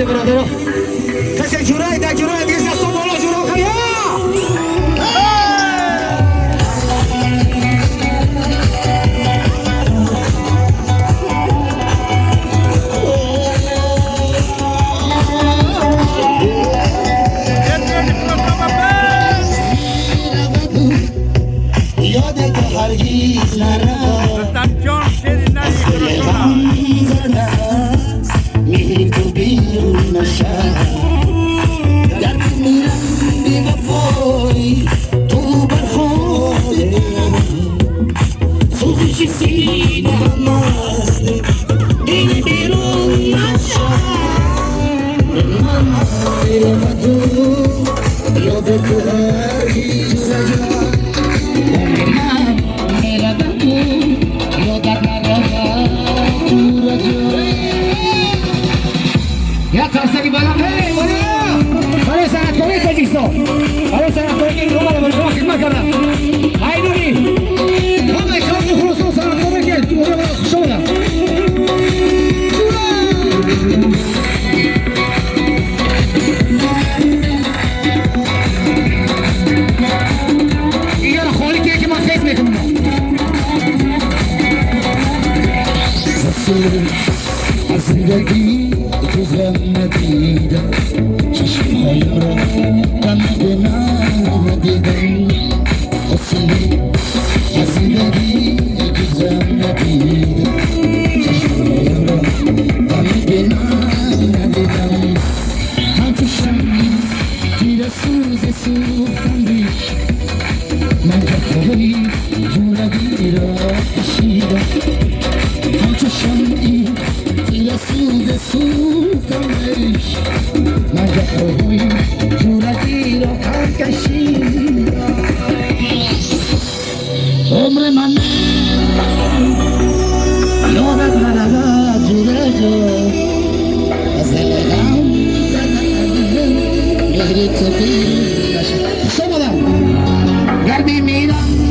بده برادرها. کسی جورایی در جورایی دیز دستان بالا جورا کنیا. یادت هرگیز نرفت اصل غم زده مهر تو بیرون نشد در میرم بی وفای تو برخواد سوزش سینه هم است این بیرون نشد من و تو یادت هرگیز نرفت Ya tersa di balang, hei, mana? Kalau sangat korek aja so. Kalau sangat korek ini rumah lepas rumah kita kerana. Hai Nuri, kamu kalau khusus sangat korek ya, tu orang khusus lah. Iya lah, kalau kita cuma face make kamu. زندگی تو غم ندیدم چشمهایم را غم به ندیدم زندگی تو غم ندیدم چشمهایم را غم به ندیدم همچو شمعی تیر سوز سوختم ریش من جفای جونگی را کشیدم همچو شمعی سود سوختمش من جفای جونگی را هم کشیدم عمر من یادت نرود جونه جو از دلم مهر تو بیرون نشد شما در میمیرم